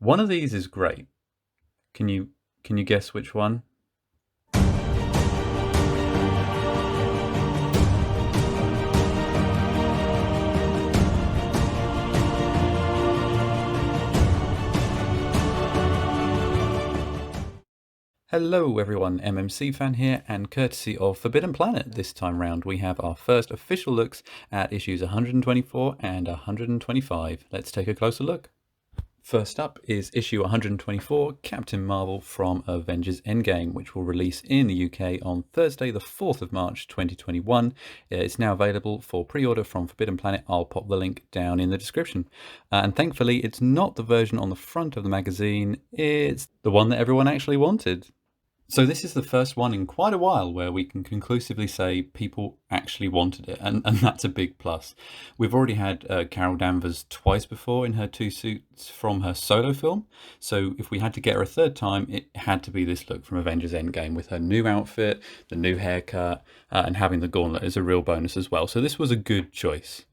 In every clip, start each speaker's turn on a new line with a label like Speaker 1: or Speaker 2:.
Speaker 1: One of these is great. Can you guess which one? Hello everyone, MMC Fan here, and courtesy of Forbidden Planet, this time round we have our first official looks at issues 124 and 125. Let's take a closer look. First up is issue 124, Captain Marvel from Avengers Endgame, which will release in the UK on Thursday the 4th of March 2021. It's now available for pre-order from Forbidden Planet. I'll pop the link down in the description. And thankfully it's not the version on the front of the magazine, it's the one that everyone actually wanted. So this is the first one in quite a while where we can conclusively say people actually wanted it, and that's a big plus. We've already had Carol Danvers twice before in her two suits from her solo film, so if we had to get her a third time, it had to be this look from Avengers Endgame with her new outfit, the new haircut, and having the gauntlet is a real bonus as well. So this was a good choice.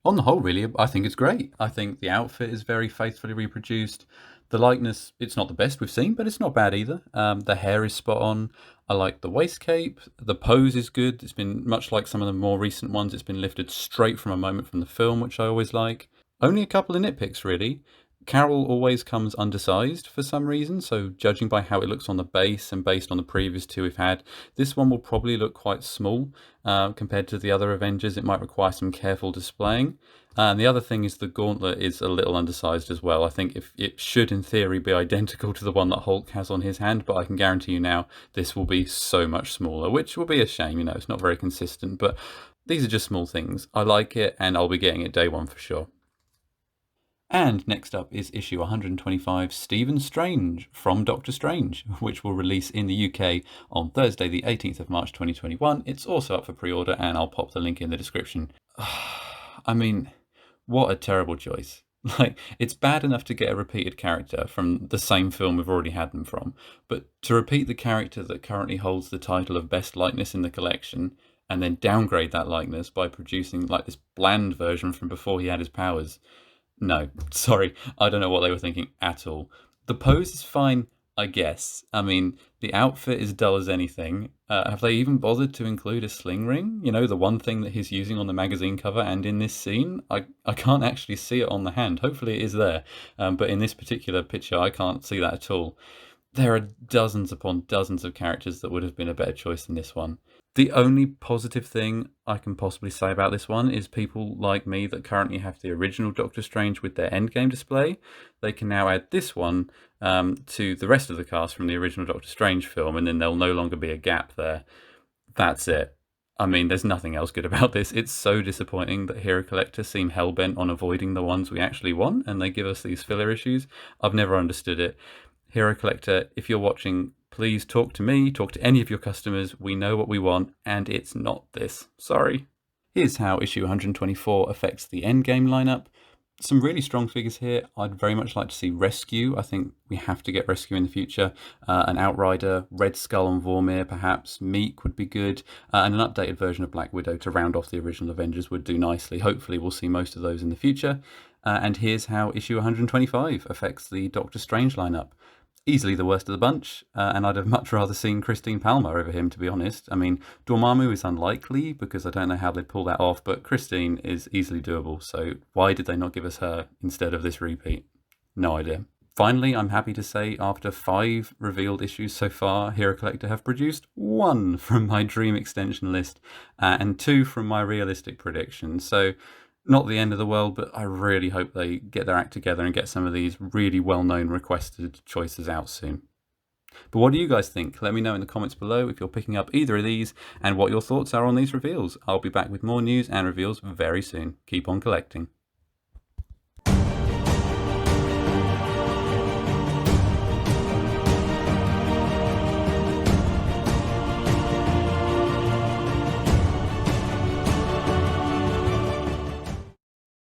Speaker 1: On the whole, really, I think it's great. I think the outfit is very faithfully reproduced. The likeness, it's not the best we've seen, but it's not bad either. The hair is spot on. I like the waist cape. The pose is good. It's been much like some of the more recent ones. It's been lifted straight from a moment from the film, which I always like. Only a couple of nitpicks, really. Carol always comes undersized for some reason, so judging by how it looks on the base and based on the previous two we've had, this one will probably look quite small compared to the other Avengers. It might require some careful displaying. And the other thing is the gauntlet is a little undersized as well. I think if it should in theory be identical to the one that Hulk has on his hand, but I can guarantee you now this will be so much smaller, which will be a shame. You know, it's not very consistent, but these are just small things. I like it and I'll be getting it day one for sure. And next up is issue 125, Stephen Strange from Doctor Strange, which will release in the UK on Thursday the 18th of March 2021. It's also up for pre-order and I'll pop the link in the description. I mean, what a terrible choice. Like, it's bad enough to get a repeated character from the same film we've already had them from, but to repeat the character that currently holds the title of best likeness in the collection and then downgrade that likeness by producing like this bland version from before he had his powers. No, sorry, I don't know what they were thinking at all. The pose is fine, I guess. I mean, the outfit is dull as anything. Have they even bothered to include a sling ring? You know, the one thing that he's using on the magazine cover and in this scene? I can't actually see it on the hand. Hopefully it is there, but in this particular picture I can't see that at all. There are dozens upon dozens of characters that would have been a better choice than this one. The only positive thing I can possibly say about this one is people like me that currently have the original Doctor Strange with their Endgame display, they can now add this one to the rest of the cast from the original Doctor Strange film, and then there'll no longer be a gap there. That's it. I mean, there's nothing else good about this. It's so disappointing that Hero Collector seem hellbent on avoiding the ones we actually want, and they give us these filler issues. I've never understood it. Hero Collector, if you're watching, please talk to me, talk to any of your customers. We know what we want, and it's not this. Sorry. Here's how issue 124 affects the Endgame lineup. Some really strong figures here. I'd very much like to see Rescue. I think we have to get Rescue in the future. An Outrider, Red Skull and Vormir perhaps. Meek would be good. And an updated version of Black Widow to round off the original Avengers would do nicely. Hopefully we'll see most of those in the future. And here's how issue 125 affects the Doctor Strange lineup. Easily the worst of the bunch, and I'd have much rather seen Christine Palmer over him, to be honest. I mean, Dormammu is unlikely because I don't know how they'd pull that off, but Christine is easily doable, so why did they not give us her instead of this repeat? No idea. Finally, I'm happy to say after 5 revealed issues so far, Hero Collector have produced 1 from my dream extension list and 2 from my realistic predictions. So not the end of the world, but I really hope they get their act together and get some of these really well-known requested choices out soon. But what do you guys think? Let me know in the comments below if you're picking up either of these and what your thoughts are on these reveals. I'll be back with more news and reveals very soon. Keep on collecting.